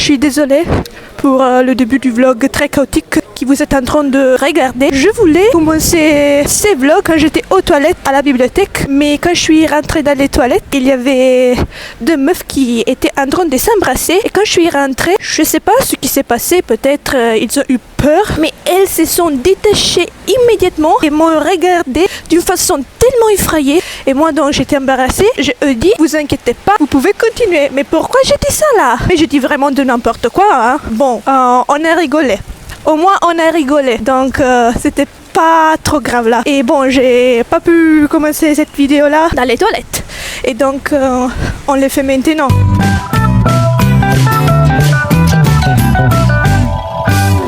suis désolée pour le début du vlog très chaotique que vous êtes en train de regarder. Je voulais commencer ces vlogs quand j'étais aux toilettes à la bibliothèque, mais quand je suis rentrée dans les toilettes, il y avait deux meufs qui étaient en train de s'embrasser, et quand je suis rentrée, je sais pas ce qui s'est passé, peut-être ils ont eu peur, mais elles se sont détachées immédiatement et m'ont regardé d'une façon tellement effrayée, et moi donc j'étais embarrassée. Je ai dit, vous inquiétez pas, vous pouvez continuer. Mais pourquoi j'ai dit ça là? Mais je dis vraiment de n'importe quoi, hein. Bon, on a rigolé. Au moins on a rigolé, donc c'était pas trop grave là. Et bon, j'ai pas pu commencer cette vidéo là dans les toilettes, et donc on le fait maintenant.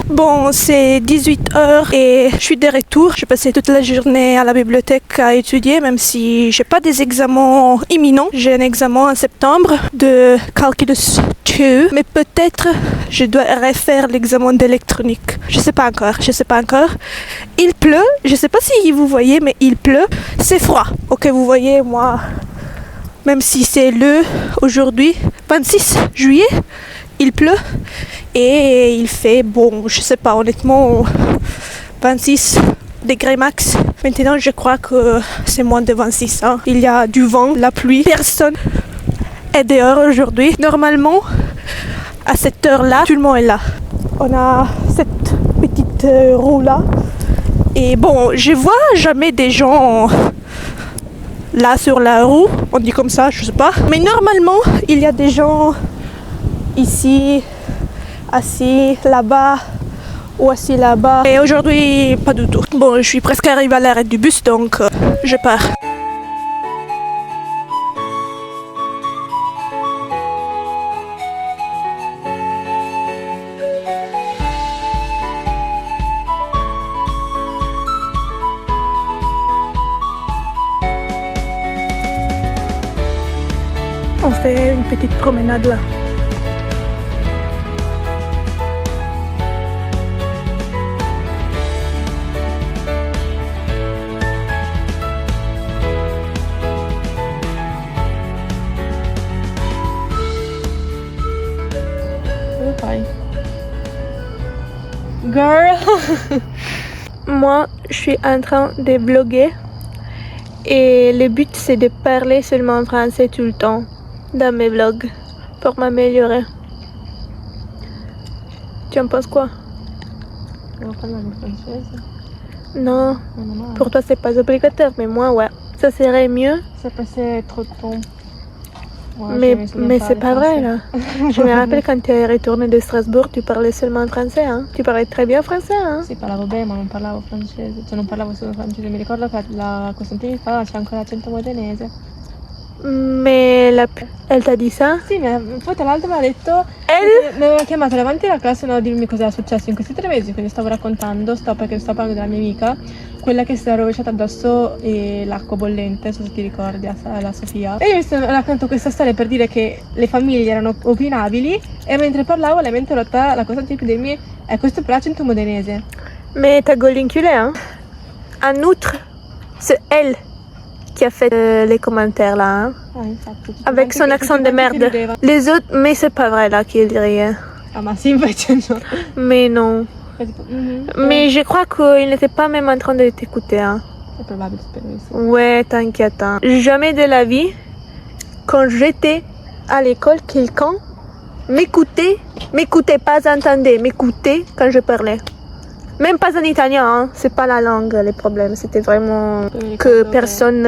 Bon, c'est 18h et je suis de retour. J'ai passé toute la journée à la bibliothèque à étudier, même si j'ai pas des examens imminents. J'ai un examen en septembre de Calculus 2, mais peut-être je dois refaire l'examen d'électronique. Je sais pas encore. Il pleut, je sais pas si vous voyez, mais il pleut. C'est froid. Ok, vous voyez, moi, même si c'est aujourd'hui, 26 juillet, il pleut et il fait, bon, je sais pas, honnêtement, 26 degrés max. Maintenant, je crois que c'est moins de 26. Hein. Il y a du vent, la pluie. Personne est dehors aujourd'hui. Normalement, à cette heure-là, tout le monde est là. On a cette petite roue là. Et bon, je vois jamais des gens là sur la roue. On dit comme ça, je sais pas. Mais normalement, il y a des gens ici, assis là-bas ou assis là-bas. Et aujourd'hui, pas du tout. Bon, je suis presque arrivée à l'arrêt du bus, donc je pars. On fait une petite promenade là. Girl. Moi, je suis en train de vlogger et le but c'est de parler seulement en français tout le temps dans mes vlogs pour m'améliorer. Tu en penses quoi? On va parler en français. Non, pour toi c'est pas obligatoire, mais moi ouais. Ça serait mieux. Ça passait trop de temps. Ouais, mais c'est pas vrai là. Je me rappelle quand tu es retourné de Strasbourg, tu parlais seulement français, hein. Tu parlais très bien français, hein. Sì, parlavo bene, ma non parlavo francese. Cioè non parlavo solo francese. Mi ricordo che la Costantini fa c'è ancora l'accento modenese. Mais elle t'a dit ça? Sì, poi tra l'altro mi ha detto, mi aveva chiamato davanti alla classe a dirmi cosa era successo in questi 3 mesi, quindi stavo raccontando, perché stavo parlando della mia amica, quella che si era rovesciata addosso l'acqua bollente, non so se ti ricordi, la Sofia. E io mi stavo raccontando questa storia per dire che le famiglie erano opinabili, e mentre parlavo la mia mente rotta la cosa per dirmi, questo è per l'accento modenese. Mais t'as golinculé, hein. En outre, c'est elle qui a fait les commentaires là, hein. Avec son accent de merde. Les autres, mais c'est pas vrai là qu'il riait. Ah ma sì, invece no. Mais non. Mais je crois qu'il n'était pas même en train de t'écouter, hein. C'est probable, spero di sì. Ouais, t'inquiète, hein. Jamais de la vie, quand j'étais à l'école, quelqu'un m'écoutait pas, entendait, m'écoutait quand je parlais. Même pas en italien, hein. C'est pas la langue le problème, c'était vraiment que personne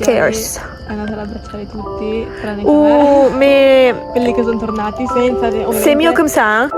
cares. È andata ad abbracciare tutti, tranne che me. Mais Quelli che sono tornati senza. c'est mieux comme ça, hein.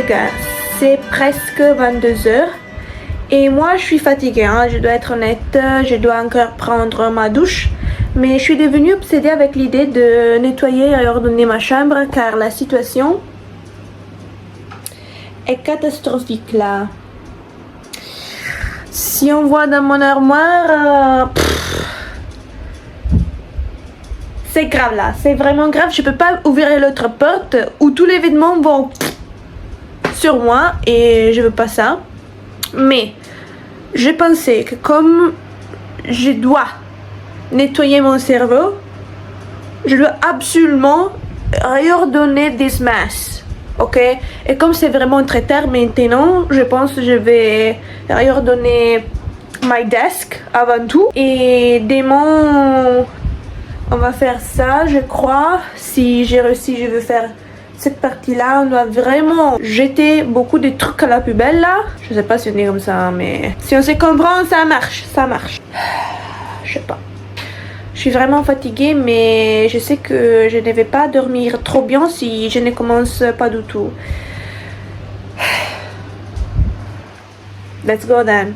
gars, c'est presque 22 heures. Et moi, je suis fatiguée, hein, je dois être honnête, je dois encore prendre ma douche. Mais je suis devenue obsédée avec l'idée de nettoyer et ordonner ma chambre car la situation est catastrophique là. Si on voit dans mon armoire, c'est grave là, c'est vraiment grave. Je peux pas ouvrir l'autre porte où tous les vêtements vont sur moi et je veux pas ça. Mais j'ai pensé que comme je dois nettoyer mon cerveau, je dois absolument réordonner des masses, ok? Et comme c'est vraiment très tard maintenant, je pense que je vais réordonner my desk avant tout. Et demain, on va faire ça, je crois. Si j'ai réussi, je veux faire cette partie-là. On doit vraiment jeter beaucoup de trucs à la poubelle là. Je sais pas si on est comme ça, mais si on se comprend, ça marche, ça marche. Je sais pas. Je suis vraiment fatiguée, mais je sais que je ne vais pas dormir trop bien si je ne commence pas du tout. Let's go then.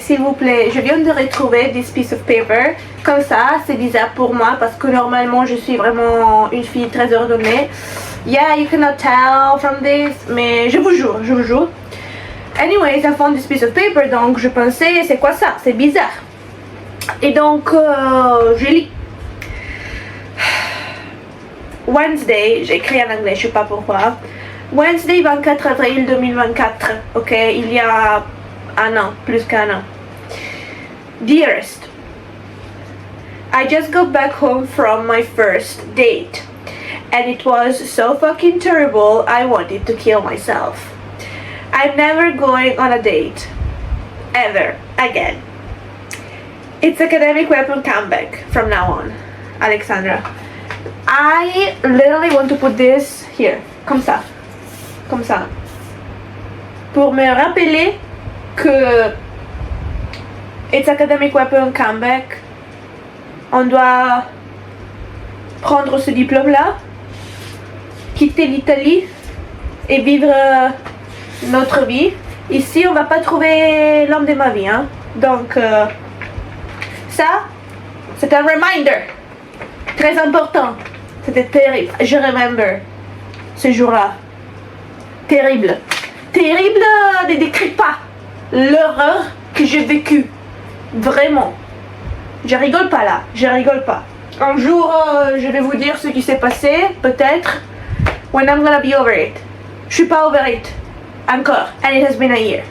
S'il vous plaît, je viens de retrouver this piece of paper. Comme ça, c'est bizarre pour moi parce que normalement je suis vraiment une fille très ordonnée. Yeah, you cannot tell from this, mais je vous jure, je vous jure. Anyways, I found this piece of paper, donc je pensais, c'est quoi ça? C'est bizarre. Et donc, je lis. Wednesday, j'ai écrit en anglais, je sais pas pourquoi. Wednesday 24 avril 2024, ok, il y a un an, plus qu'un an. Dearest, I just got back home from my first date and it was so fucking terrible I wanted to kill myself. I'm never going on a date ever again. It's academic weapon comeback from now on. Alexandra. I literally want to put this here, comme ça, pour me rappeler que It's Academic Weapon Comeback. On doit prendre ce diplôme-là, quitter l'Italie et vivre notre vie. Ici, on va pas trouver l'homme de ma vie, hein. Donc, ça, c'est un reminder très important. C'était terrible. Je remember ce jour-là. Terrible. Terrible, ne décrit pas l'horreur que j'ai vécue. Vraiment. Je rigole pas là. Je rigole pas. Un jour, je vais vous dire ce qui s'est passé, peut-être. When I'm gonna be over it. Je suis pas over it. Encore. And it has been a year.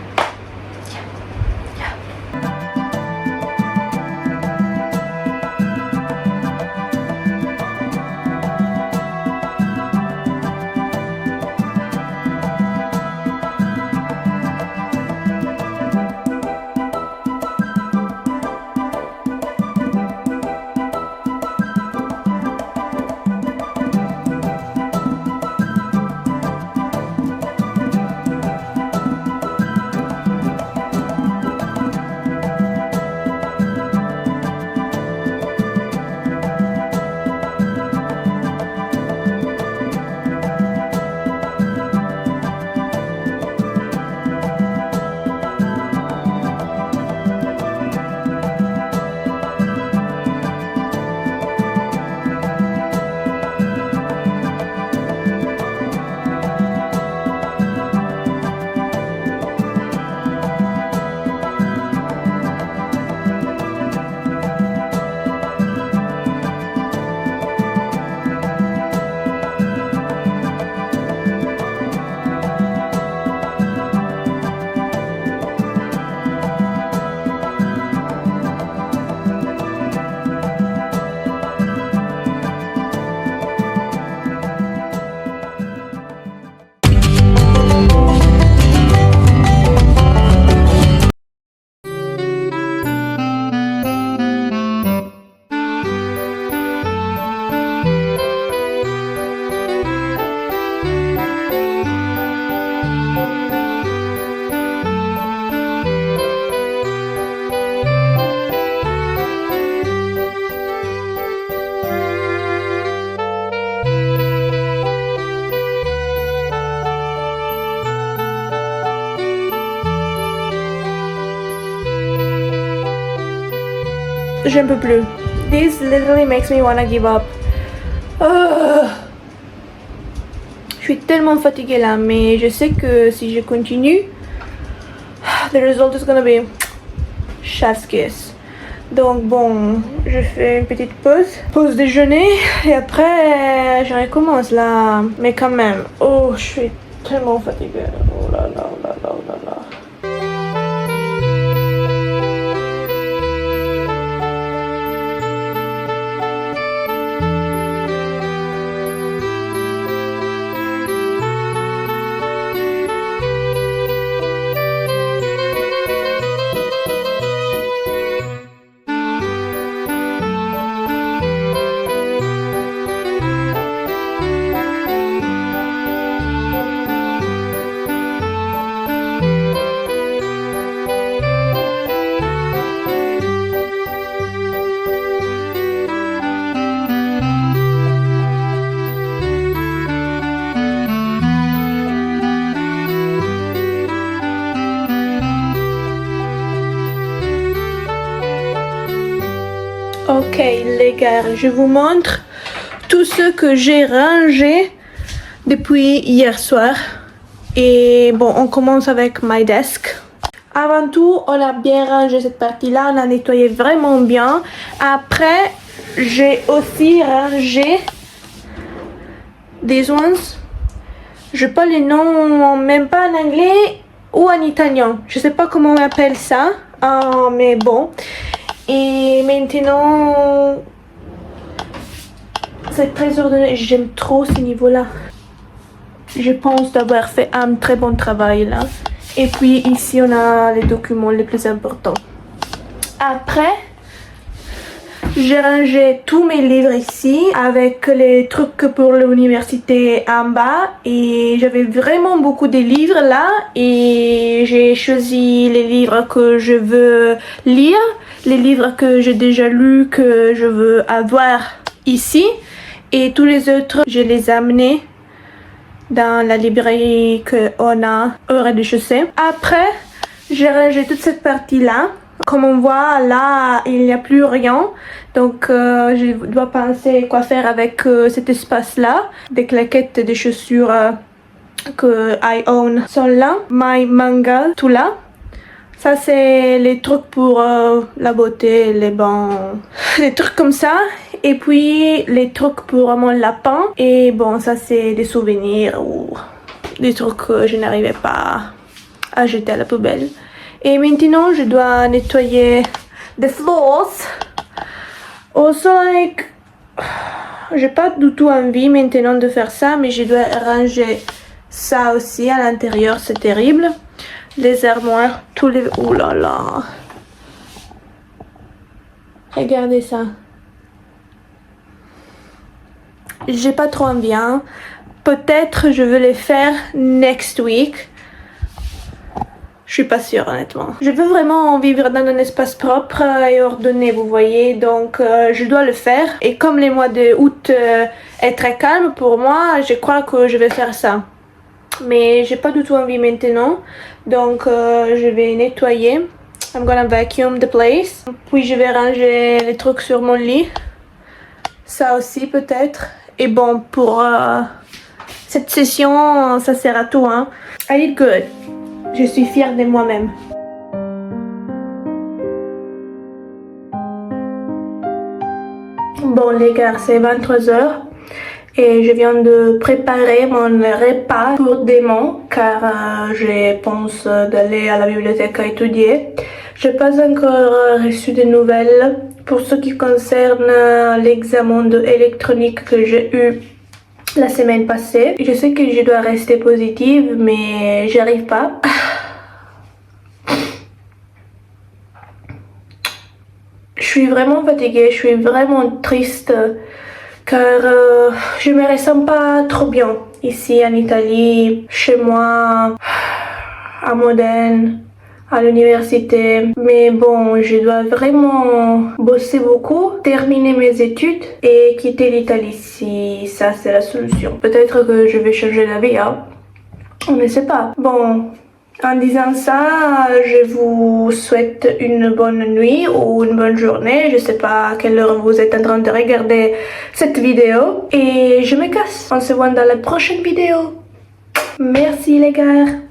j'en peux plus. This literally makes me wanna give up. Je suis tellement fatiguée là, mais je sais que si je continue, the result is gonna be chef's kiss. Donc bon, je fais une petite pause déjeuner et après je recommence là. Mais quand même, oh, je suis tellement fatiguée. Oh là là, oh là là, oh là là. Ok les gars, je vous montre tout ce que j'ai rangé depuis hier soir. Et bon, on commence avec my desk. Avant tout, on a bien rangé cette partie-là, on a nettoyé vraiment bien. Après, j'ai aussi rangé these ones. Je sais pas les noms, même pas en anglais ou en italien. Je sais pas comment on appelle ça, mais bon. Et maintenant, c'est très ordonné. J'aime trop ce niveau-là. Je pense d'avoir fait un très bon travail là. Et puis ici, on a les documents les plus importants. Après, j'ai rangé tous mes livres ici avec les trucs pour l'université en bas. Et j'avais vraiment beaucoup de livres là. Et j'ai choisi les livres que je veux lire. Les livres que j'ai déjà lus, que je veux avoir ici. Et tous les autres, je les ai amenés dans la librairie qu'on a au rez-de-chaussée. Après, j'ai rangé toute cette partie-là. Comme on voit, là, il n'y a plus rien. Donc, je dois penser quoi faire avec cet espace-là. Des claquettes, des chaussures que I own sont là. My manga, tout là. Ça, c'est les trucs pour la beauté, les bancs, des trucs comme ça. Et puis, les trucs pour mon lapin. Et bon, ça, c'est des souvenirs ou des trucs que je n'arrivais pas à jeter à la poubelle. Et maintenant, je dois nettoyer the floors. Also, like, j'ai pas du tout envie maintenant de faire ça, mais je dois ranger ça aussi à l'intérieur, c'est terrible. Les armoires, tous les... Oh là là. Regardez ça. J'ai pas trop envie, hein. Peut-être je vais les faire next week. Je suis pas sûre honnêtement. Je veux vraiment vivre dans un espace propre et ordonné, vous voyez. Donc je dois le faire. Et comme les mois de août est très calme pour moi, je crois que je vais faire ça. Mais j'ai pas du tout envie maintenant. Donc je vais nettoyer. I'm gonna vacuum the place. Puis je vais ranger les trucs sur mon lit. Ça aussi peut-être. Et bon, pour cette session, ça sert à tout, hein. I did good. Je suis fière de moi-même. Bon les gars, c'est 23h. Et je viens de préparer mon repas pour demain car je pense d'aller à la bibliothèque à étudier. Je n'ai pas encore reçu de nouvelles pour ce qui concerne l'examen d'électronique que j'ai eu la semaine passée. Je sais que je dois rester positive mais j'arrive pas. Je suis vraiment fatiguée, je suis vraiment triste. Car je me ressens pas trop bien ici en Italie, chez moi, à Modène, à l'université. Mais bon, je dois vraiment bosser beaucoup, terminer mes études et quitter l'Italie si ça c'est la solution. Peut-être que je vais changer d'avis, hein. On ne sait pas. Bon, En disant ça, je vous souhaite une bonne nuit ou une bonne journée. Je sais pas à quelle heure vous êtes en train de regarder cette vidéo. Et je me casse. On se voit dans la prochaine vidéo. Merci les gars.